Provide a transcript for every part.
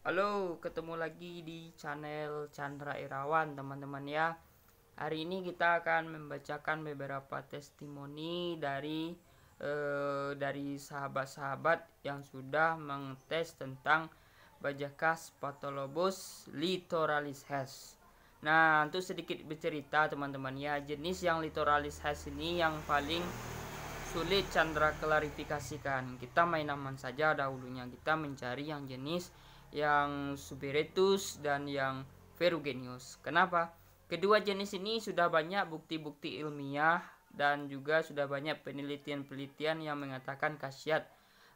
Halo, ketemu lagi di channel Chandra Irawan, teman-teman ya. Hari ini kita akan membacakan beberapa testimoni dari sahabat-sahabat yang sudah mengetes tentang Bajacus Spatholobus litoralis Hess. Nah, untuk sedikit bercerita teman-teman ya, jenis yang litoralis Hess ini yang paling sulit Chandra klarifikasikan. Kita main aman saja dahulunya. Kita mencari yang jenis yang Subretus dan yang Ferruginus. Kenapa? Kedua jenis ini sudah banyak bukti-bukti ilmiah dan juga sudah banyak penelitian-penelitian yang mengatakan khasiat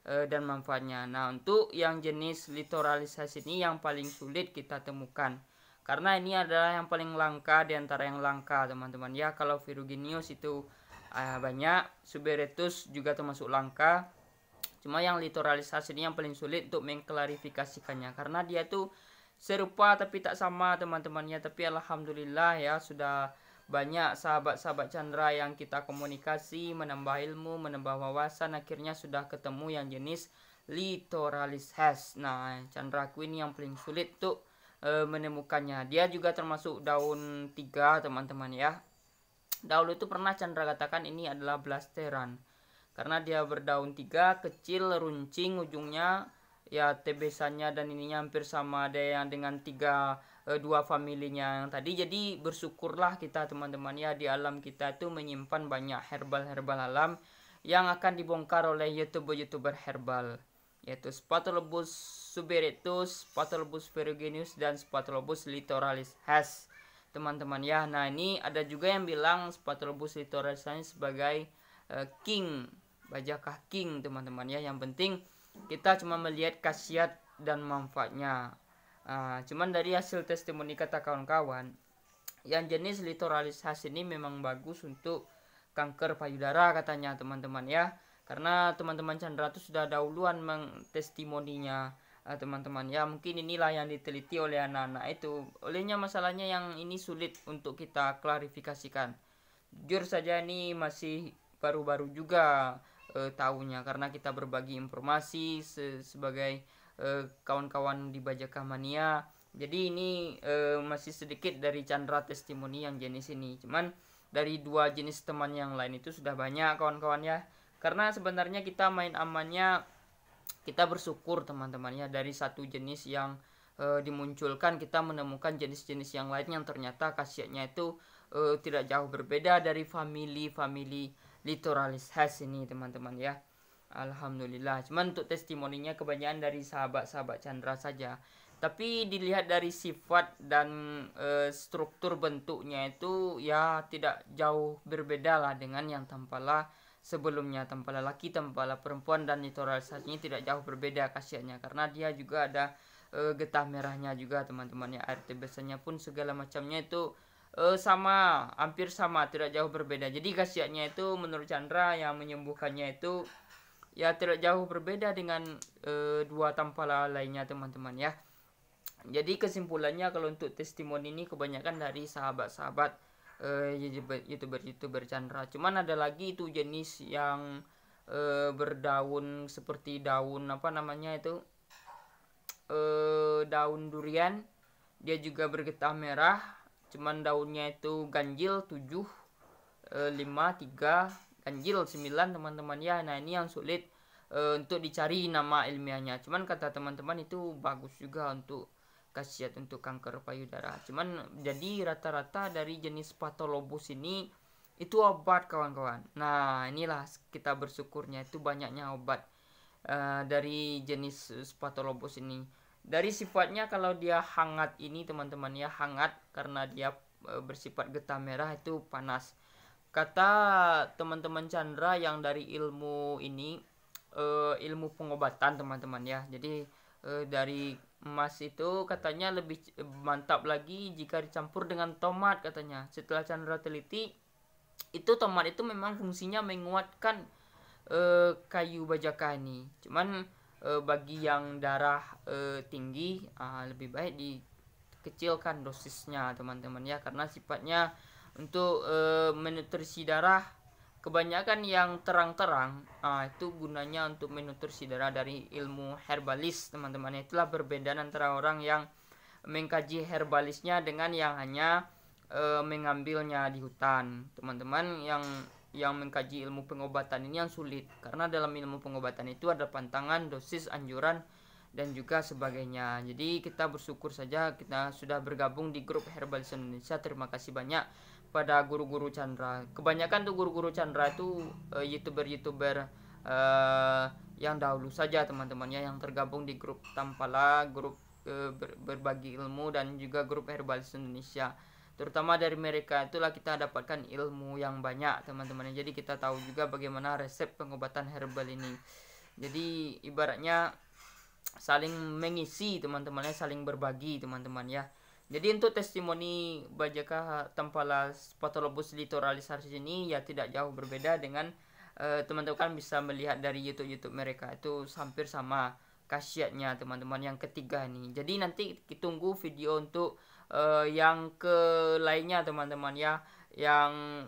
dan manfaatnya. Nah, untuk yang jenis litoralisasi ini yang paling sulit kita temukan. Karena ini adalah yang paling langka di antara yang langka, teman-teman ya. Kalau Ferruginus itu banyak, Subretus juga termasuk langka. Cuma yang litoralisasi ini yang paling sulit untuk mengklarifikasikannya karena dia tuh serupa tapi tak sama teman-temannya. Tapi alhamdulillah ya sudah banyak sahabat-sahabat Chandra yang kita komunikasi, menambah ilmu, menambah wawasan, akhirnya sudah ketemu yang jenis litoralis Hess. Nah, Chandra Queen yang paling sulit tuh menemukannya. Dia juga termasuk daun 3 teman-teman ya. Dahulu itu pernah Chandra katakan ini adalah blasteran karena dia berdaun 3, kecil, runcing ujungnya, ya tebesannya dan ininya hampir sama ada yang dengan dua familinya yang tadi. Jadi bersyukurlah kita teman-teman ya, di alam kita itu menyimpan banyak herbal-herbal alam yang akan dibongkar oleh youtuber-youtuber herbal, yaitu Spatholobus subretus, Spatholobus ferruginus, dan Spatholobus litoralis Hess teman-teman ya. Nah, ini ada juga yang bilang Spatholobus litoralis sebagai king, Bajacus king teman-teman ya. Yang penting kita cuma melihat khasiat dan manfaatnya. Cuman dari hasil testimoni kata kawan-kawan, yang jenis litoralis Hess ini memang bagus untuk kanker payudara katanya teman-teman ya. Karena teman-teman Chandra itu sudah dahuluan mengtestimoninya teman-teman ya. Mungkin inilah yang diteliti oleh anak-anak itu. Olehnya masalahnya yang ini sulit untuk kita klarifikasikan. Jujur saja ini masih baru-baru juga tahunya karena kita berbagi informasi sebagai kawan-kawan di Bajacus Mania. Jadi ini masih sedikit dari Chandra testimoni yang jenis ini. Cuman dari dua jenis teman yang lain itu sudah banyak kawan-kawan ya. Karena sebenarnya kita main amannya, kita bersyukur teman-teman ya, dari satu jenis yang dimunculkan kita menemukan jenis-jenis yang lain yang ternyata khasiatnya itu tidak jauh berbeda dari family litoralis Hess ini teman-teman ya. Alhamdulillah. Cuman untuk testimoninya kebanyakan dari sahabat-sahabat Chandra saja. Tapi dilihat dari sifat dan struktur bentuknya itu ya tidak jauh berbeda lah dengan yang tampala sebelumnya, tampala laki, tampala perempuan, dan litoralisasinya tidak jauh berbeda khasiatnya karena dia juga ada getah merahnya juga teman-teman ya. Air tebesannya pun segala macamnya itu sama, hampir sama, tidak jauh berbeda. Jadi khasiatnya itu menurut Chandra yang menyembuhkannya itu ya tidak jauh berbeda dengan dua tampala lainnya teman-teman ya. Jadi kesimpulannya kalau untuk testimoni ini kebanyakan dari sahabat-sahabat youtuber Chandra. Cuman ada lagi itu jenis yang berdaun seperti daun apa namanya itu, daun durian. Dia juga bergetah merah, cuman daunnya itu ganjil 7, 5, 3, ganjil 9 teman-teman ya. Nah, ini yang sulit untuk dicari nama ilmiahnya. Cuman kata teman-teman itu bagus juga untuk khasiat untuk kanker payudara. Cuman jadi rata-rata dari jenis Spatholobus ini itu obat kawan-kawan. Nah, inilah kita bersyukurnya itu banyaknya obat dari jenis Spatholobus ini. Dari sifatnya kalau dia hangat ini teman-teman ya, hangat karena dia bersifat getah merah itu panas. Kata teman-teman Chandra yang dari ilmu ini, ilmu pengobatan teman-teman ya. Jadi dari emas itu katanya lebih mantap lagi jika dicampur dengan tomat katanya. Setelah Chandra teliti, itu tomat itu memang fungsinya menguatkan kayu bajaka ini. Cuman bagi yang darah tinggi lebih baik dikecilkan dosisnya teman-teman ya, karena sifatnya untuk menutrisi darah kebanyakan yang terang-terang itu gunanya untuk menutrisi darah dari ilmu herbalis teman-teman. Itulah berbeda antara orang yang mengkaji herbalisnya dengan yang hanya mengambilnya di hutan. Teman-teman yang mengkaji ilmu pengobatan ini yang sulit, karena dalam ilmu pengobatan itu ada pantangan, dosis, anjuran dan juga sebagainya. Jadi kita bersyukur saja kita sudah bergabung di grup Herbalis Indonesia. Terima kasih banyak pada guru-guru Chandra. Kebanyakan tuh guru-guru Chandra itu youtuber-youtuber yang dahulu saja teman-temannya, yang tergabung di grup Tampala, grup berbagi ilmu, dan juga grup Herbalis Indonesia. Terutama dari mereka itulah kita dapatkan ilmu yang banyak teman-teman. Jadi kita tahu juga bagaimana resep pengobatan herbal ini. Jadi ibaratnya saling mengisi teman-temannya, saling berbagi teman-teman ya. Jadi untuk testimoni Bajaka Tampala Spatholobus litoralis ini ya tidak jauh berbeda dengan teman-teman kan bisa melihat dari YouTube mereka, itu hampir sama khasiatnya teman-teman yang ketiga ini. Jadi nanti kita tunggu video untuk yang ke lainnya teman-teman ya, yang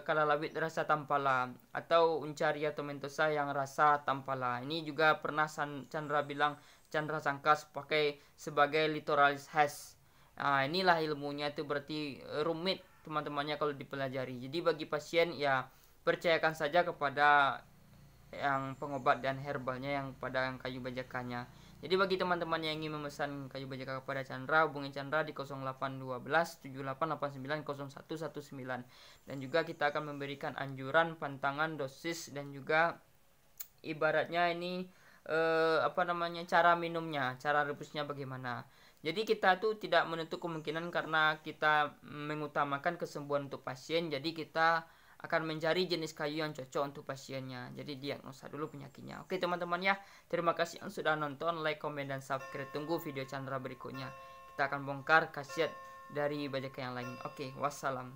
kalalawit rasa tampala atau uncaria tomentosa yang rasa tampala. Ini juga pernah Chandra bilang, Chandra Sangkas pakai sebagai litoralis has. Nah, inilah ilmunya, itu berarti rumit teman-temannya kalau dipelajari. Jadi bagi pasien ya percayakan saja kepada yang pengobat dan herbalnya, yang pada yang kayu bajakanya. Jadi bagi teman-teman yang ingin memesan kayu bajaka kepada Chandra, hubungi Chandra di 0812 7889 0119. Dan juga kita akan memberikan anjuran, pantangan, dosis, dan juga ibaratnya ini cara minumnya, cara rebusnya bagaimana. Jadi kita tuh tidak menutup kemungkinan, karena kita mengutamakan kesembuhan untuk pasien. Jadi kita akan mencari jenis kayu yang cocok untuk pasiennya. Jadi diagnosa dulu penyakitnya. Oke teman-teman ya, terima kasih yang sudah nonton, like, komen, dan subscribe. Tunggu video Chandra berikutnya. Kita akan bongkar khasiat dari bajaka yang lain. Oke, wassalam.